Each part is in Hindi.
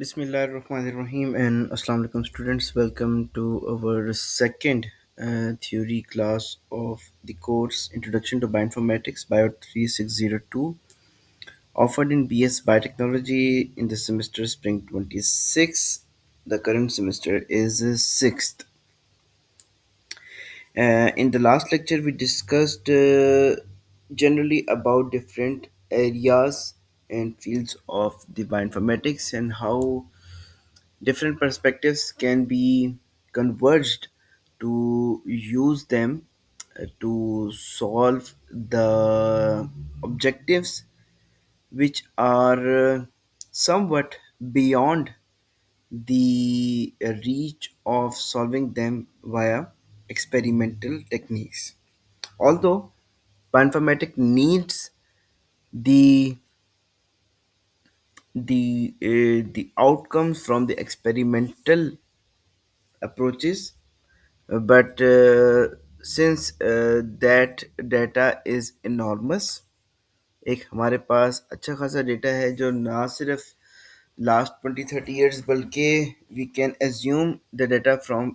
Bismillahirrahmanirrahim and Assalamu alaikum students. Welcome to our second theory class of the course Introduction to Bioinformatics Bio 3602 offered in BS Biotechnology in the semester Spring 26. The current semester is 6th. In the last lecture, we discussed generally about different areas and fields of the bioinformatics and how different perspectives can be converged to use them to solve the objectives which are somewhat beyond the reach of solving them via experimental techniques. Although bioinformatics needs the the outcomes from the experimental approaches, but since that data is enormous, एक हमारे पास अच्छा खासा डेटा है जो ना सिर्फ लास्ट 20-30 years बल्कि we can assume the data from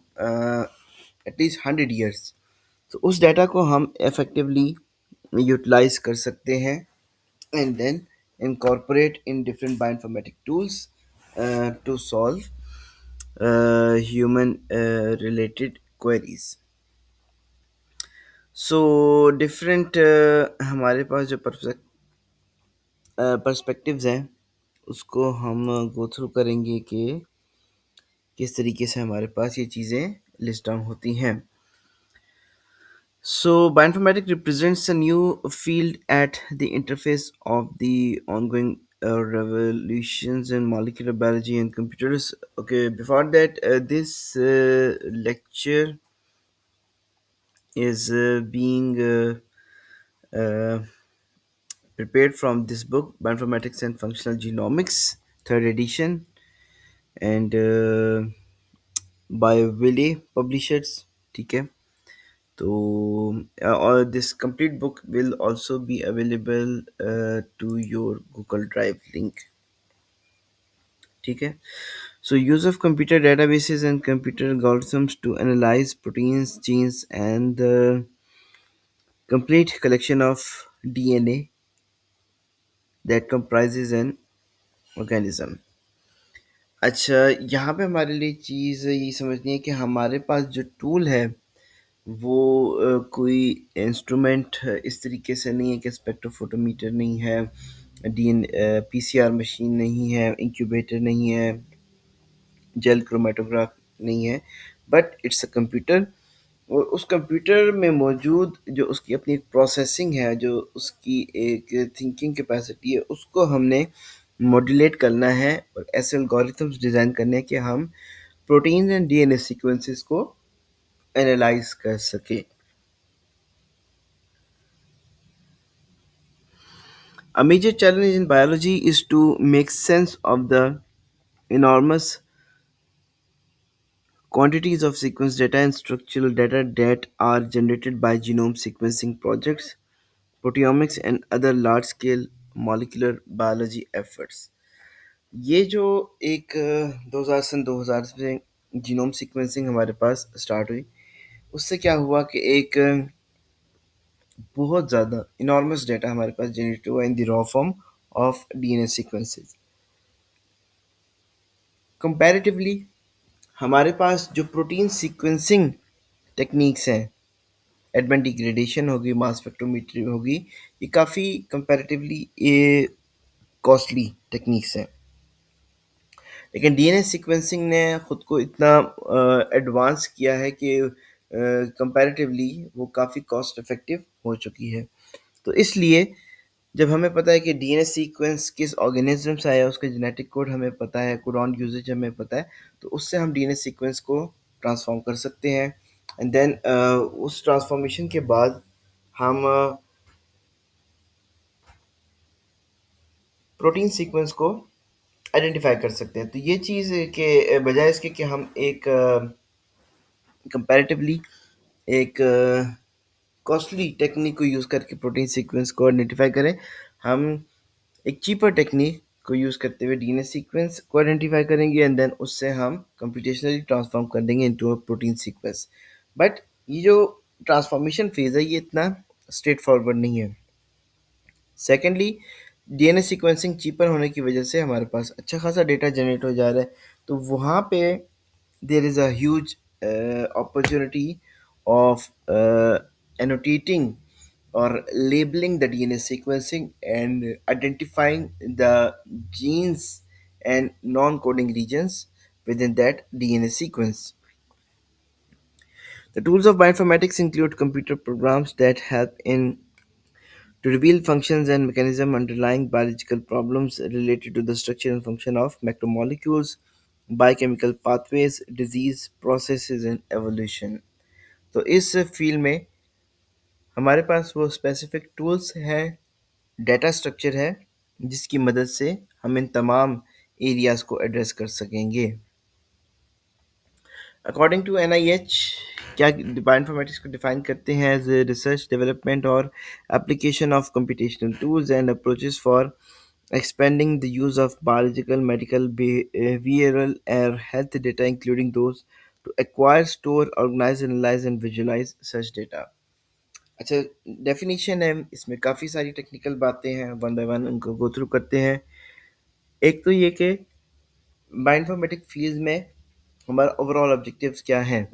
at least 100 years. तो उस डाटा को हम इफेक्टिवली यूटिलाइज कर सकते हैं and then incorporate in different bioinformatic tools to solve human related queries. So different हमारे पास जो पर्सपेक्टिव्स हैं उसको हम गो थ्रू करेंगे कि किस तरीके से हमारे पास ये चीज़ें लिस्ट डाउन होती हैं. So, bioinformatics represents a new field at the interface of the ongoing revolutions in molecular biology and computers. Okay, before that, this lecture is being uh, prepared from this book, Bioinformatics and Functional Genomics, third edition, and by Wiley Publishers. ठीक है. So, or this complete book will also be available to your Google Drive link. ठीक है. So, use of computer databases and computer algorithms to analyze proteins, genes, and the complete collection of DNA that comprises an organism. अच्छा, यहाँ पे हमारे लिए चीज़ ये समझनी है कि हमारे पास जो टूल है वो कोई इंस्ट्रूमेंट इस तरीके से नहीं है कि स्पेक्ट्रोफोटोमीटर नहीं है, पीसीआर मशीन नहीं है, इंक्यूबेटर नहीं है, जेल क्रोमेटोग्राफ नहीं है, बट इट्स अ कंप्यूटर. और उस कंप्यूटर में मौजूद जो उसकी अपनी एक प्रोसेसिंग है, जो उसकी एक थिंकिंग कैपेसिटी है, उसको हमने मॉड्यूलेट करना है और ऐसे एल्गोरिथम्स डिज़ाइन करने हैं कि हम प्रोटीन एंड डीएनए सीक्वेंसेस को एनालाइज कर सकें. A major challenge in biology is to make sense of the enormous quantities of sequence data and structural data that are generated by genome sequencing projects, proteomics, and other large scale molecular biology efforts. ये जो एक 2000 से जीनोम सीक्वेंसिंग हमारे पास स्टार्ट हुई, उससे क्या हुआ कि एक बहुत ज़्यादा इनॉर्मस डेटा हमारे पास जनरेट हुआ in the raw form of DNA sequences. Comparatively हमारे पास जो प्रोटीन सीक्वेंसिंग टेक्निक्स हैं, एडवेंट डिग्रेडेशन होगी, मास स्पेक्ट्रोमेट्री होगी, ये काफ़ी कंपैरेटिवली ये कॉस्टली टेक्निक्स हैं. लेकिन डीएनए सीक्वेंसिंग ने ख़ुद को इतना एडवांस किया है कि कंपैरेटिवली वो काफ़ी कॉस्ट इफ़ेक्टिव हो चुकी है. तो इसलिए जब हमें पता है कि डीएनए सीक्वेंस किस ऑर्गेनिज्म से आया, उसका जेनेटिक कोड हमें पता है, कोडॉन यूजेज हमें पता है, तो उससे हम डीएनए सीक्वेंस को ट्रांसफॉर्म कर सकते हैं. एंड देन उस ट्रांसफॉर्मेशन के बाद हम प्रोटीन सीक्वेंस को आइडेंटिफाई कर सकते हैं. तो ये चीज़ के बजाय इसके कि हम एक कंपैरेटिवली एक कॉस्टली टेक्निक को यूज़ करके प्रोटीन सीक्वेंस को आइडेंटिफाई करें, हम एक चीपर टेक्निक को यूज़ करते हुए डीएनए सीक्वेंस को आइडेंटिफाई करेंगे एंड देन उससे हम कंप्यूटेशनली ट्रांसफॉर्म कर देंगे into a protein sequence. But ये जो ट्रांसफॉर्मेशन फेज़ है ये इतना स्ट्रेट फॉरवर्ड नहीं है। सेकेंडली, डीएनए सीक्वेंसिंग चीपर होने की वजह से हमारे पास अच्छा खासा डेटा जनरेट हो जा रहा है, तो वहाँ पे there is a huge opportunity of annotating or labeling the DNA sequencing and identifying the genes and non-coding regions within that DNA sequence. The tools of bioinformatics include computer programs that help in to reveal functions and mechanisms underlying biological problems related to the structure and function of macromolecules, biochemical pathways, disease processes and evolution. तो इस फील्ड में हमारे पास वो स्पेसिफिक टूल्स हैं, डेटा स्ट्रक्चर है, जिसकी मदद से हम इन तमाम एरियाज को एड्रेस कर सकेंगे। अकॉर्डिंग टू एनआईएच, क्या बायोइन्फॉर्मेटिक्स को डिफाइन करते हैं एज रिसर्च डेवलपमेंट और application of computational tools and approaches for expanding the use of biological, medical, behavioral, and health data, including those to acquire, store, organize, analyze, and visualize such data. अच्छा, डेफिनेशन है, इसमें काफ़ी सारी टेक्निकल बातें हैं, वन बाय वन उनको गो थ्रू करते हैं। एक तो ये कि बायोइन्फॉर्मेटिक फील्ड में हमारा ओवरऑल ऑब्जेक्टिव्स क्या हैं।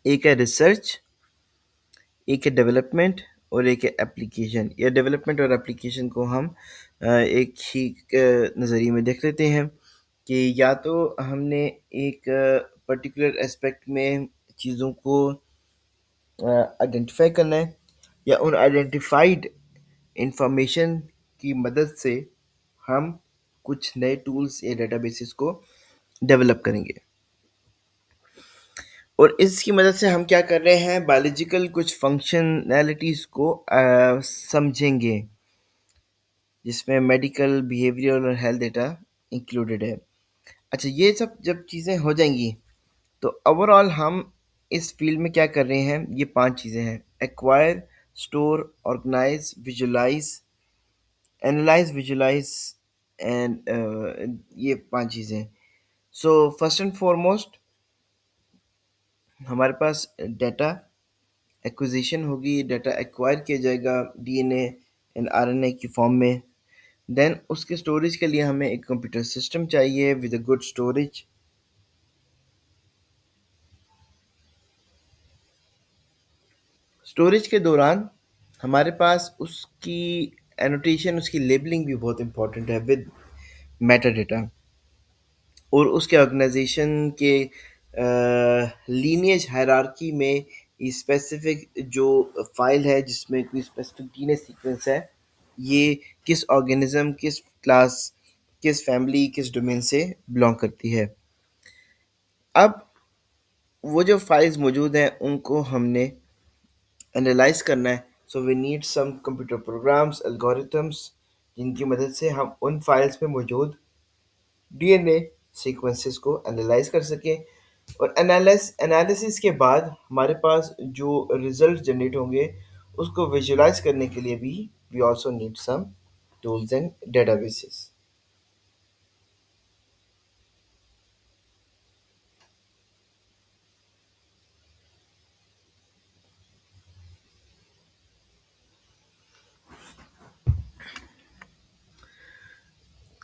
एक है रिसर्च, एक है डेवलपमेंट और एक है एप्लीकेशन। या डेवलपमेंट और एप्लीकेशन को हम एक ही नज़रिए में देख लेते हैं कि या तो हमने एक पर्टिकुलर एस्पेक्ट में चीज़ों को आइडेंटिफाई करना है, या उन आइडेंटिफाइड इंफॉर्मेशन की मदद से हम कुछ नए टूल्स या डेटाबेसेस को डेवलप करेंगे। और इसकी मदद से हम क्या कर रहे हैं, बायोलॉजिकल कुछ फंक्शनैलिटीज़ को समझेंगे, जिसमें मेडिकल, बिहेवियरल और हेल्थ डेटा इंक्लूडेड है। अच्छा, ये सब जब चीज़ें हो जाएंगी तो ओवरऑल हम इस फील्ड में क्या कर रहे हैं, ये 5 चीज़ें हैं: acquire, store, organise, visualise, analyse, visualise and ये 5 चीज़ें। सो फर्स्ट एंड फॉरमोस्ट हमारे पास डेटा एक्विजिशन होगी, डेटा एक्वायर किया जाएगा डीएनए एंड आरएनए की फॉर्म में। देन उसके स्टोरेज के लिए हमें एक कंप्यूटर सिस्टम चाहिए with a good storage. Storage के दौरान हमारे पास उसकी एनोटेशन, उसकी लेबलिंग भी बहुत इंपॉर्टेंट है विद मेटा डेटा, और उसके ऑर्गेनाइजेशन के लीनिएज हायरार्की में स्पेसिफिक जो फाइल है जिसमें कोई स्पेसिफिक डीएनए सीक्वेंस है, ये किस ऑर्गेनिज्म, किस क्लास, किस फैमिली, किस डोमेन से बिलोंग करती है। अब वो जो फाइल्स मौजूद हैं उनको हमने एनालाइज करना है। So we need some computer programs, algorithms, जिनकी मदद से हम उन फाइल्स में मौजूद डीएनए सीक्वेंसेस को एनालाइज कर सकें, और एनालिसिस के बाद हमारे पास जो रिजल्ट जनरेट होंगे उसको विजुलाइज करने के लिए भी we also need some tools and databases.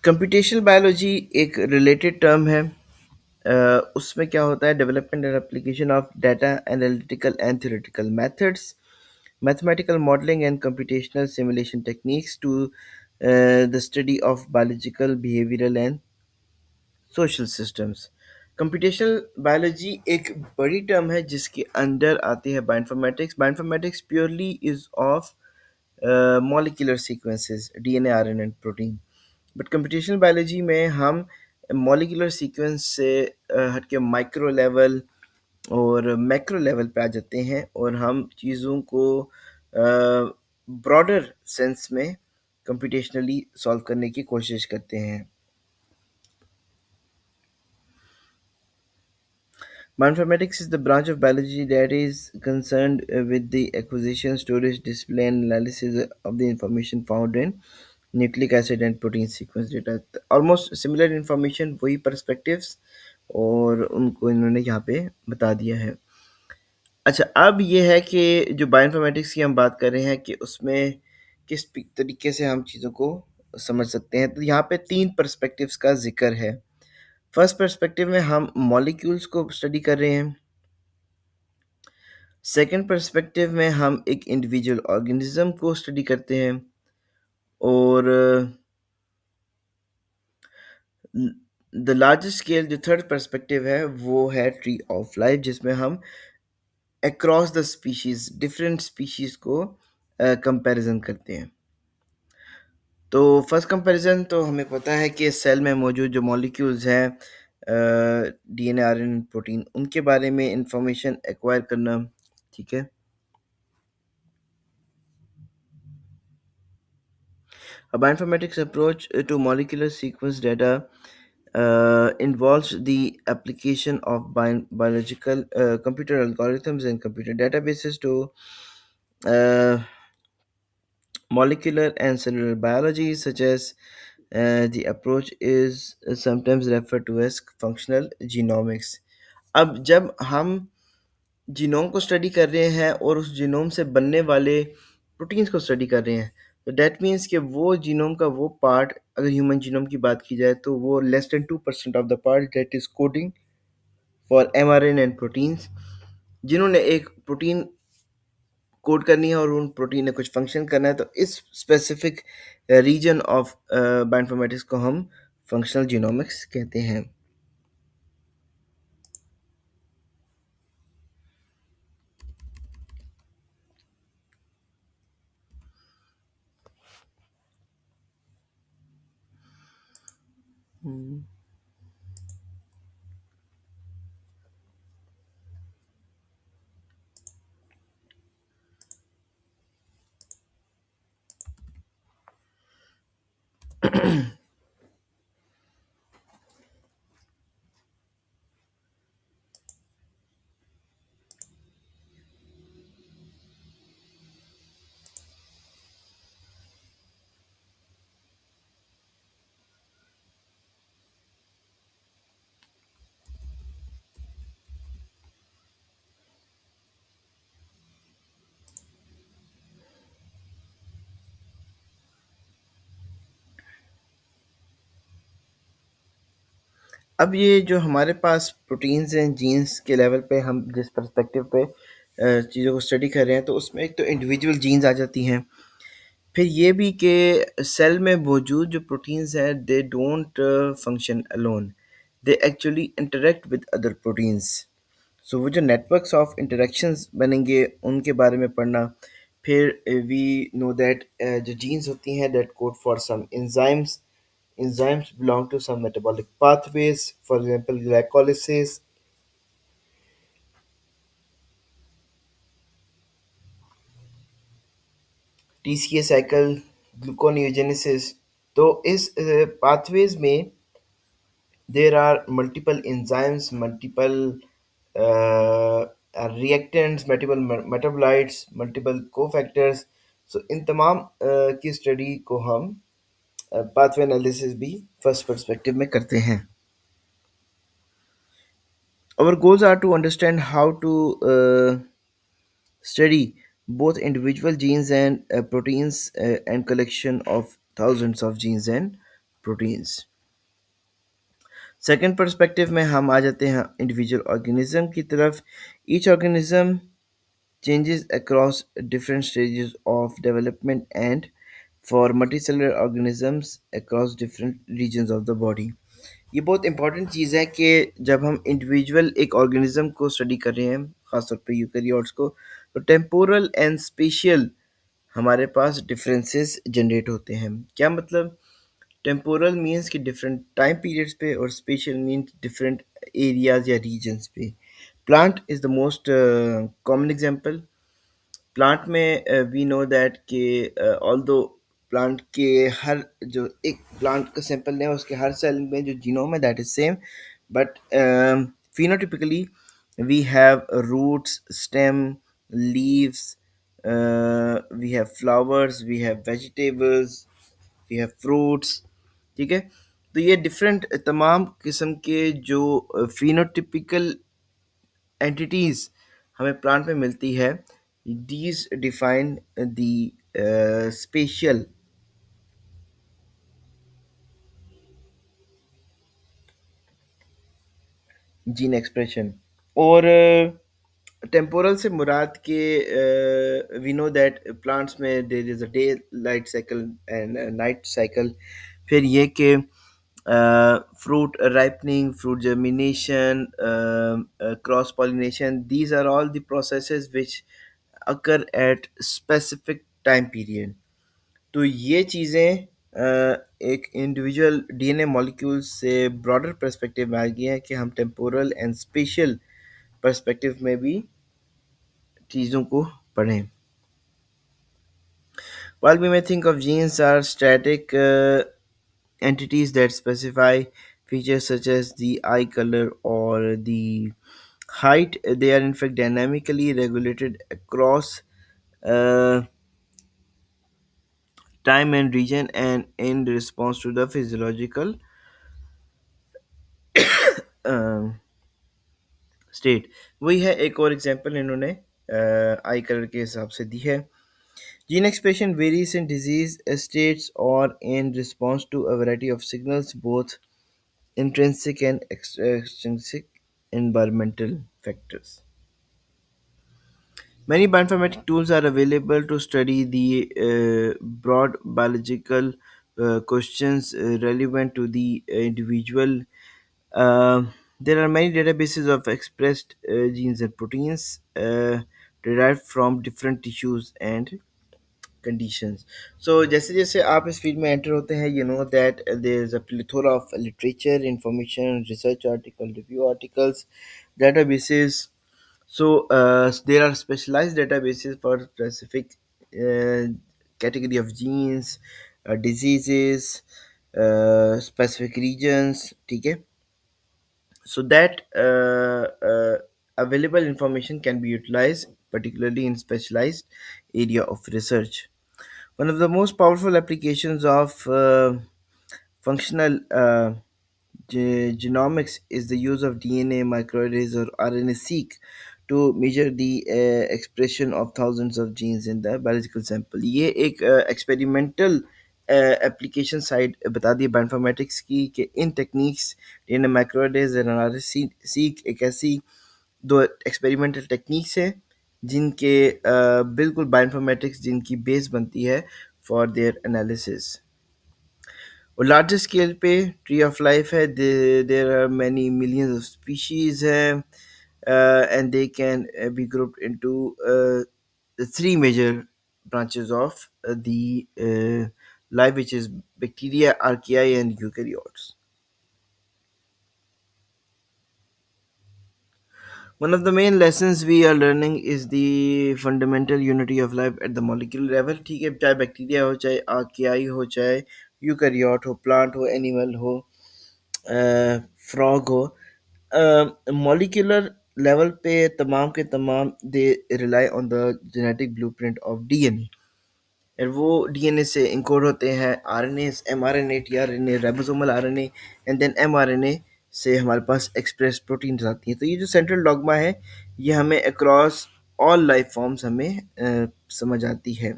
Computational biology एक रिलेटेड टर्म है। उसमें क्या होता है, development and application of data analytical and theoretical methods, mathematical modeling and computational simulation techniques to the study of biological, behavioral and social systems. Computational biology एक बड़ी टर्म है जिसके अंडर आती है bioinformatics. Bioinformatics purely is of molecular sequences, DNA, RNA and protein. But computational biology में हम मॉलिक्यूलर सीक्वेंस से हटके माइक्रो लेवल और मैक्रो लेवल पे आ जाते हैं, और हम चीज़ों को ब्रॉडर सेंस में कंप्यूटेशनली सॉल्व करने की कोशिश करते हैं। Bioinformatics is the branch of biology that is concerned with the acquisition, storage, display, and analysis of the information found in nucleic acid and protein sequence data, almost similar information, वही पर्सपेक्टिव्स, और उनको इन्होंने यहाँ पे बता दिया है। अच्छा, अब ये है कि जो बायोइन्फॉर्मेटिक्स की हम बात कर रहे हैं कि उसमें किस तरीके से हम चीज़ों को समझ सकते हैं, तो यहाँ पे तीन पर्सपेक्टिव्स का जिक्र है। फर्स्ट पर्सपेक्टिव में हम मॉलिक्यूल्स को स्टडी कर रहे हैं। सेकंड पर्सपेक्टिव में हम एक इंडिविजुअल ऑर्गेनिज्म को स्टडी करते हैं। और द लार्जेस्ट स्केल जो थर्ड पर्सपेक्टिव है वो है ट्री ऑफ लाइफ, जिसमें हम across the species different species को कंपैरिजन करते हैं। तो फर्स्ट कंपैरिजन तो हमें पता है कि सेल में मौजूद जो मॉलिक्यूल्स हैं, डीएनए, आरएनए, प्रोटीन, उनके बारे में इंफॉर्मेशन एक्वायर करना। ठीक है। A bioinformatics approach to molecular sequence data involves the application of biological computer algorithms and computer databases to uh, molecular and cellular biology, such as the approach is sometimes referred to as functional genomics. अब जब हम जीनोम को स्टडी कर रहे हैं और उस जीनोम से बनने वाले प्रोटीन्स को स्टडी कर रहे हैं, तो डैट मीन्स कि वो जीनोम का वो पार्ट, अगर ह्यूमन जीनोम की बात की जाए तो वो less than 2% of the part that is coding for mRNA and proteins, जिन्होंने एक प्रोटीन कोड करनी है और उन प्रोटीन ने कुछ फंक्शन करना है, तो इस स्पेसिफिक रीजन ऑफ बायोइन्फॉर्मेटिक्स को हम फंक्शनल जीनोमिक्स कहते हैं। अब ये जो हमारे पास प्रोटीन्स हैं, जीन्स के लेवल पे हम जिस पर्सपेक्टिव पे चीज़ों को स्टडी कर रहे हैं, तो उसमें एक तो इंडिविजुअल जीन्स आ जाती हैं। फिर ये भी कि सेल में मौजूद जो प्रोटीन्स हैं, they don't function alone, they actually interact with other proteins. So वो जो नेटवर्क्स ऑफ इंटरेक्शंस बनेंगे उनके बारे में पढ़ना। फिर वी नो दैट जो जीन्स होती हैं that code for some enzymes, enzymes belong to some metabolic pathways, for example glycolysis, TCA cycle, gluconeogenesis। तो इस pathways में there are multiple enzymes, multiple uh, reactants, multiple metabolites, multiple cofactors। सो इन तमाम की स्टडी को हम पाथवे एनालिसिस भी फर्स्ट पर्सपेक्टिव में करते हैं। Our goals are to understand how to study both individual genes and proteins and collection of thousands of genes and proteins। Second perspective में हम आ जाते हैं इंडिविजुअल ऑर्गेनिज्म की तरफ। Each organism changes across different stages of development and for multicellular organisms across different regions of the body। ये बहुत इंपॉर्टेंट चीज़ है कि जब हम इंडिविजुअल एक ऑर्गेनिज्म को स्टडी कर रहे हैं, ख़ासतौर पे यूकेरियोट्स को, तो टेम्पोरल एंड स्पेशियल हमारे पास डिफरेंसेस जनरेट होते हैं। क्या मतलब? टेम्पोरल मीन्स कि डिफरेंट टाइम पीरियड्स पे, और स्पेशल मीन्स डिफरेंट एरियाज या रीजन्स पे। Plant is the most common example. Plant में वी नो दैट कि ऑल्दो प्लांट के हर जो एक प्लांट का सैंपल लें, उसके हर सेल में जो जीनोम है that is same, but phenotypically we have roots, stem, leaves, we have flowers, we have vegetables, we have fruits, ठीक है। तो ये डिफरेंट तमाम किस्म के जो फिनोटिपिकल एंटिटीज हमें प्लांट में मिलती है, these define the special gene expression. और टेम्पोरल से मुराद के वी नो दैट प्लांट्स में there is a day light cycle and night cycle. फिर ये कि fruit ripening, fruit germination, cross pollination, these are all the processes which occur at specific time period. तो ये चीज़ें एक इंडिविजुअल डीएनए मॉलिक्यूल से ब्रॉडर पर्सपेक्टिव में आ गई है कि हम टेम्पोरल एंड स्पेशल पर्सपेक्टिव में भी चीज़ों को पढ़ें। While we may think of genes as static entities that specify features such as the eye color or the height, they are in fact dynamically regulated across uh, time and region and in response to the physiological state. वही है, एक और एग्जांपल इन्होंने आई कलर के हिसाब से दी है। Gene expression varies in disease states or in response to a variety of signals, both intrinsic and extrinsic environmental factors. Many bioinformatic tools are available to study the broad biological questions relevant to the individual. There are many databases of expressed genes and proteins derived from different tissues and conditions. So जैसे जैसे आप इस फील्ड में एंटर होते हैं, you know that there is a plethora of literature, information, research article, review articles, databases. So there are specialized databases for specific uh, category of genes, diseases, specific regions, ठीक है। So that available information can be utilized particularly in specialized area of research. One of the most powerful applications of functional genomics is the use of DNA microarrays or RNA-seq to measure the expression of thousands of genes in the biological sample. ये एक experimental एप्लीकेशन साइट बता दी बायोइन्फॉर्मेटिक्स की कि इन टेक्निक्स इन माइक्रोडेज सीक एक ऐसी दो एक्सपेरिमेंटल टेक्निक्स हैं जिनके बिल्कुल बायोइन्फॉर्मेटिक्स जिनकी बेस बनती है फॉर देयर एनालिसिस। और लार्जर स्केल पे ट्री ऑफ लाइफ है, there are many millions of species हैं and they can be grouped into the three major branches of the life, which is bacteria, archaea, and eukaryotes. One of the main lessons we are learning is the fundamental unity of life at the molecular level। ठीक है, चाहे बैक्टीरिया हो, चाहे आर्कियाई हो, चाहे यूकैरियोट हो, प्लांट हो, एनिमल हो, फ्रॉग हो, मॉलिक्यूलर लेवल पे तमाम के तमाम they rely on the genetic blueprint of DNA. और वो डीएनए से इनकोड होते हैं RNA, mRNA, tRNA, ribosomal RNA, and then mRNA से हमारे पास एक्सप्रेस प्रोटीन्स आती हैं। तो ये जो सेंट्रल डॉग्मा है, ये हमें अक्रॉस ऑल लाइफ फॉर्म्स हमें समझ आती है।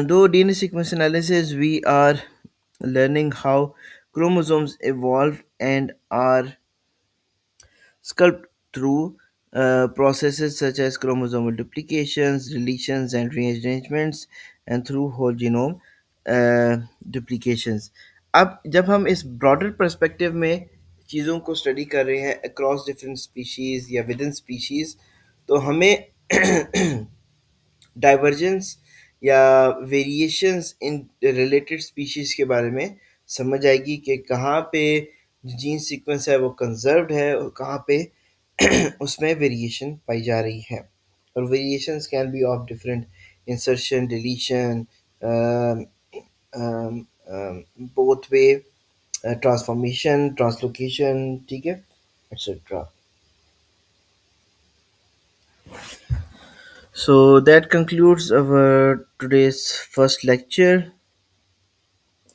Though DNA sequence analysis, we are learning how chromosomes evolve and are sculpted through processes such as chromosomal duplications, deletions, and rearrangements, and through whole genome duplications। अब जब हम इस ब्रॉडर पर्सपेक्टिव में चीज़ों को स्टडी कर रहे हैं अक्रॉस डिफरेंट स्पीशीज़ या विद इन स्पीशीज़, तो हमें डाइवर्जेंस या वेरिएशंस इन रिलेटेड स्पीशीज़ के बारे में समझ आएगी कि कहाँ पे जीन सीक्वेंस है वो कंजर्व्ड है और कहाँ पे उसमें वेरिएशन पाई जा रही है। और variations can be of different insertion, deletion, both way, transformation, translocation, ठीक है, etcetera. So that concludes our today's first lecture.